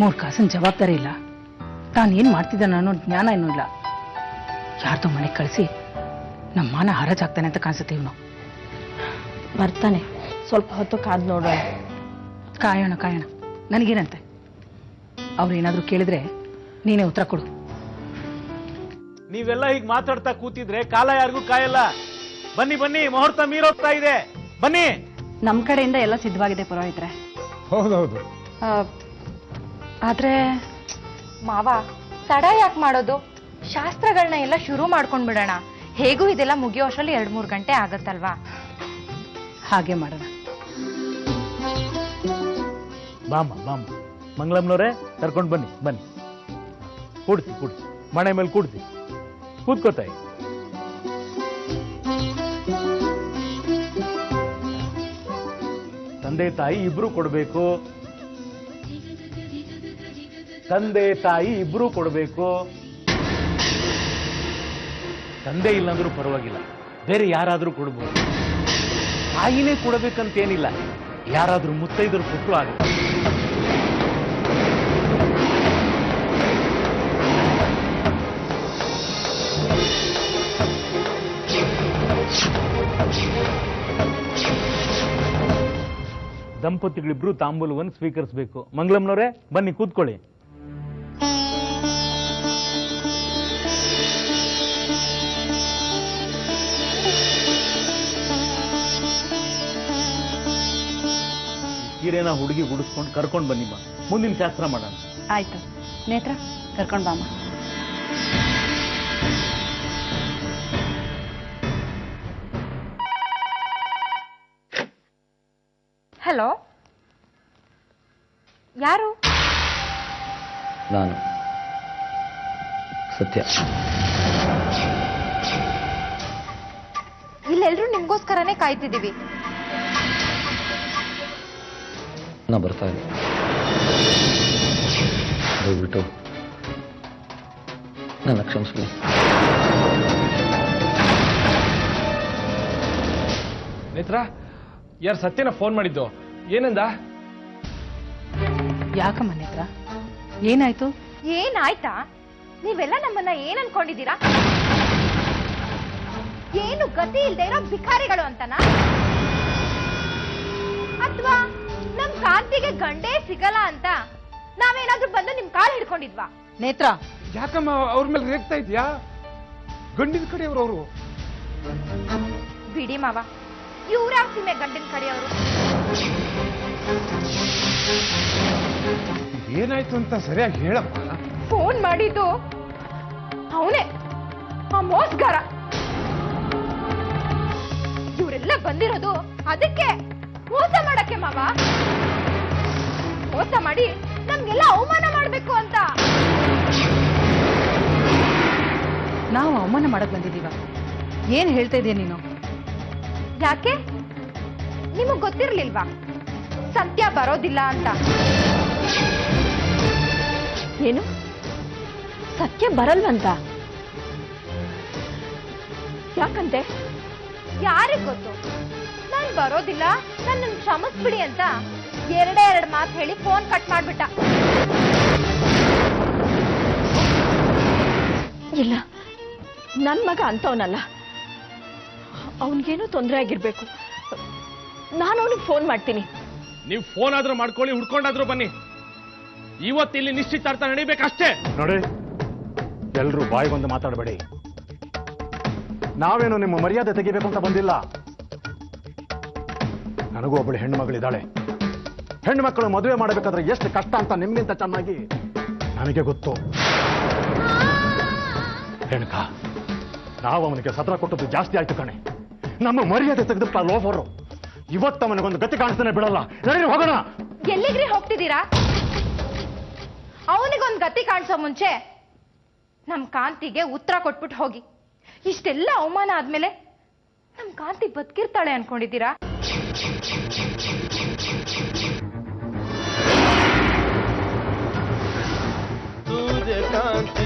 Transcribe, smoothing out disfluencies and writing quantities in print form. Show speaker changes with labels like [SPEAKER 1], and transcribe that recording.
[SPEAKER 1] ಮೂರು ಕಾಸಿನ ಜವಾಬ್ದಾರಿ ಇಲ್ಲ, ತಾನೇನ್ ಮಾಡ್ತಿದ್ದಾನ ಅನ್ನೋ ಜ್ಞಾನ ಏನೂ ಇಲ್ಲ. ಯಾರ್ದೋ ಮನೆಗೆ ಕಳಿಸಿ ನಮ್ಮ ಮಾನ ಹರಾಜಾಗ್ತಾನೆ ಅಂತ ಕಾಣಿಸುತ್ತೆ ಇವನು.
[SPEAKER 2] ಬರ್ತಾನೆ, ಸ್ವಲ್ಪ ಹೊತ್ತು ಕಾದ್ ನೋಡೋಣ.
[SPEAKER 1] ಕಾಯೋಣ ಕಾಯೋಣ, ನನಗೇನಂತೆ. ಅವ್ರೇನಾದ್ರೂ ಕೇಳಿದ್ರೆ ನೀನೇ ಉತ್ತರ ಕೊಡು.
[SPEAKER 3] ನೀವೆಲ್ಲ ಹೀಗೆ ಮಾತಾಡ್ತಾ ಕೂತಿದ್ರೆ ಕಾಲ ಯಾರಿಗೂ ಕಾಯಲ್ಲ. ಬನ್ನಿ ಬನ್ನಿ, ಮುಹೂರ್ತ ಮೀರೋಗ್ತಾ ಇದೆ, ಬನ್ನಿ.
[SPEAKER 2] ನಮ್ ಕಡೆಯಿಂದ ಎಲ್ಲ ಸಿದ್ಧವಾಗಿದೆ ಪುರೋಹಿತ್ರೆ.
[SPEAKER 4] ಹೌದೌದು.
[SPEAKER 2] ಆದ್ರೆ
[SPEAKER 5] ಮಾವ, ತಡ ಯಾಕೆ ಮಾಡೋದು? ಶಾಸ್ತ್ರಗಳನ್ನ ಎಲ್ಲ ಶುರು ಮಾಡ್ಕೊಂಡ್ ಬಿಡೋಣ. ಹೇಗೂ ಇದೆಲ್ಲ ಮುಗಿಯೋ ಅಷ್ಟರಲ್ಲಿ 2-3 ಗಂಟೆ ಆಗತ್ತಲ್ವಾ?
[SPEAKER 1] ಹಾಗೆ ಮಾಡೋಣ.
[SPEAKER 3] ಬಾಮ್ಮ ಬಾಮ್ಮ, ಮಂಗಳಮ್ನವರೇ ಕರ್ಕೊಂಡು ಬನ್ನಿ ಬನ್ನಿ. ಕೂಡ್ತಿ ಕೂಡ್ತಿ, ಮನೆ ಮೇಲೆ ಕೂಡ್ತಿ, ಕೂತ್ಕೋತಾಯಿ. ತಂದೆ ತಾಯಿ ಇಬ್ರು ಕೊಡ್ಬೇಕು, ತಂದೆ ತಾಯಿ ಇಬ್ರು ಕೊಡ್ಬೇಕು. ತಂದೆ ಇಲ್ಲಾಂದ್ರೂ ಪರವಾಗಿಲ್ಲ, ಬೇರೆ ಯಾರಾದ್ರೂ ಕೊಡ್ಬೋದು. ತಾಯಿನೇ ಕೊಡಬೇಕಂತೇನಿಲ್ಲ, ಯಾರಾದ್ರೂ ಮುತ್ತೈದರು ಕೊಟ್ಟರು ಆಗುತ್ತೆ. ದಂಪತಿಗಳಿಬ್ರು ತಾಂಬೂಲವನ್ನು ಸ್ವೀಕರಿಸಬೇಕು. ಮಂಗಳಮ್ನವರೇ ಬನ್ನಿ ಕೂತ್ಕೊಳ್ಳಿ. ಸೀರೆನ ಹುಡುಗಿ ಗುಡಿಸ್ಕೊಂಡು ಕರ್ಕೊಂಡು ಬನ್ನಿ ಬಾ, ಮುಂದಿನ ಶಾಸ್ತ್ರ ಮಾಡೋಣ.
[SPEAKER 2] ಆಯ್ತು ನೇತ್ರ, ಕರ್ಕೊಂಡ್ ಬಾಮ್ಮ.
[SPEAKER 5] ಹಲೋ, ಯಾರು?
[SPEAKER 6] ನಾನು ಸತ್ಯ.
[SPEAKER 5] ಇಲ್ಲೆಲ್ರೂ ನಿಮ್ಗೋಸ್ಕರನೇ ಕಾಯ್ತಿದ್ದೀವಿ.
[SPEAKER 6] ನಾ ಬರ್ತಾ ಇಲ್ಲ, ದಯವಿಟ್ಟು ನನ್ನ ಕ್ಷಮಿಸ್ಬಿಡಿ.
[SPEAKER 4] ನೇತ್ರ, ಯಾರು ಸತ್ಯನ ಫೋನ್ ಮಾಡಿದ್ದು? ಏನಂದ?
[SPEAKER 1] ಯಾಕಮ್ಮ ನೇತ್ರ, ಏನಾಯ್ತು?
[SPEAKER 5] ಏನಾಯ್ತಾ? ನೀವೆಲ್ಲ ನಮ್ಮನ್ನ ಏನ್ ಅನ್ಕೊಂಡಿದ್ದೀರಾ? ಏನು ಗತಿ ಇಲ್ದೇ ಇರೋ ಭಿಕಾರಿಗಳು ಅಂತನಾ? ಅಥವಾ ನಮ್ ಕಾಂತಿಗೆ ಗಂಡೇ ಸಿಗಲ್ಲ ಅಂತ ನಾವೇನಾದ್ರೂ ಬಂದು ನಿಮ್ ಕಾಲ್ ಹಿಡ್ಕೊಂಡಿದ್ವಾ?
[SPEAKER 1] ನೇತ್ರ,
[SPEAKER 4] ಯಾಕಮ್ಮ ಅವ್ರ ಮೇಲೆ ರೇಗ್ತಾ ಇದ್ಯಾ? ಗಂಡಿನ ಕಡೆಯವರು.
[SPEAKER 5] ಬಿಡಿ ಮಾವ, ಇವ್ರ್ಯಾವ ಸೀಮೆ ಗಂಡಿನ ಕಡೆಯವರು?
[SPEAKER 4] ಏನಾಯ್ತು ಅಂತ ಸರಿಯಾಗಿ ಹೇಳಪ್ಪ.
[SPEAKER 5] ಫೋನ್ ಮಾಡಿದ್ದು ಅವನೇ, ಆ ಮೋಸ್ಗಾರ. ಇವರೆಲ್ಲ ಬಂದಿರೋದು ಅದಕ್ಕೆ, ಮೋಸ ಮಾಡಕ್ಕೆ ಮಾವ. ಮೋಸ ಮಾಡಿ ನಮ್ಗೆಲ್ಲ ಅವಮಾನ ಮಾಡ್ಬೇಕು ಅಂತ.
[SPEAKER 1] ನಾವು ಅವಮಾನ ಮಾಡಕ್ ಬಂದಿದೀವ? ಏನ್ ಹೇಳ್ತಾ ಇದೀಯ ನೀನು?
[SPEAKER 5] ಯಾಕೆ ನಿಮಗ್ ಗೊತ್ತಿರ್ಲಿಲ್ವಾ ಸತ್ಯ ಬರೋದಿಲ್ಲ ಅಂತ?
[SPEAKER 2] ಏನು ಸತ್ಯ ಬರಲ್ವಂತ? ಯಾಕಂತೆ?
[SPEAKER 5] ಯಾರಿಗ್ ಗೊತ್ತು? ನಾನ್ ಬರೋದಿಲ್ಲ, ನನ್ನ ಕ್ಷಮಿಸ್ಬಿಡಿ ಅಂತ 2 ಮಾತು ಹೇಳಿ ಫೋನ್ ಕಟ್ ಮಾಡ್ಬಿಟ್ಟ.
[SPEAKER 2] ಇಲ್ಲ, ನನ್ ಮಗ ಅಂತವನಲ್ಲ. ಅವನ್ಗೇನೋ ತೊಂದರೆ ಆಗಿರ್ಬೇಕು. ನಾನು ಅವನಿಗೆ ಫೋನ್ ಮಾಡ್ತೀನಿ.
[SPEAKER 4] ನೀವು ಫೋನ್ ಆದ್ರೂ ಮಾಡ್ಕೊಳ್ಳಿ, ಹುಡ್ಕೊಂಡಾದ್ರೂ ಬನ್ನಿ. ಇವತ್ತು ಇಲ್ಲಿ ನಿಶ್ಚಿತಾರ್ಥ ನಡಿಬೇಕಷ್ಟೇ.
[SPEAKER 7] ನೋಡಿ, ಎಲ್ರೂ ಬಾಯಿ ಬಂದು ಮಾತಾಡಬೇಡಿ. ನಾವೇನು ನಿಮ್ಮ ಮರ್ಯಾದೆ ತೆಗಿಬೇಕು ಅಂತ ಬಂದಿಲ್ಲ. ನನಗೂ ಒಬ್ಬಳು ಹೆಣ್ಣು ಮಗಳಿದ್ದಾಳೆ. ಹೆಣ್ಣು ಮಕ್ಕಳು ಮದುವೆ ಮಾಡಬೇಕಾದ್ರೆ ಎಷ್ಟು ಕಷ್ಟ ಅಂತ ನಿಮ್ಗಿಂತ ಚೆನ್ನಾಗಿ ನನಗೆ ಗೊತ್ತು. ರೇಣುಕ, ನಾವು ಅವನಿಗೆ ಸತ್ರ ಕೊಟ್ಟದ್ದು ಜಾಸ್ತಿ ಆಯ್ತು ಕಣೆ. ನಮ್ಮ ಮರ್ಯಾದೆ ತೆಗೆದುಬಿಟ್ಟ ಲೋಫರು. ಇವತ್ತು ಅವನಿಗೊಂದು ಗತಿ ಕಾಣಿಸ್ತಾನೆ ಬಿಡಲ್ಲ. ನಡೀರಿ ಹೋಗೋಣ.
[SPEAKER 5] ಎಲ್ಲಿಗ್ರಿ ಹೋಗ್ತಿದ್ದೀರಾ? ಅವನಿಗೊಂದು ಗತಿ ಕಾಣಿಸೋ ಮುಂಚೆ ನಮ್ ಕಾಂತಿಗೆ ಉತ್ತರ ಕೊಟ್ಬಿಟ್ಟು ಹೋಗಿ. ಇಷ್ಟೆಲ್ಲ ಅವಮಾನ ಆದ್ಮೇಲೆ ನಮ್ ಕಾಂತಿ ಬದುಕಿರ್ತಾಳೆ ಅನ್ಕೊಂಡಿದ್ದೀರಾ?
[SPEAKER 3] ಕಾಂತಿ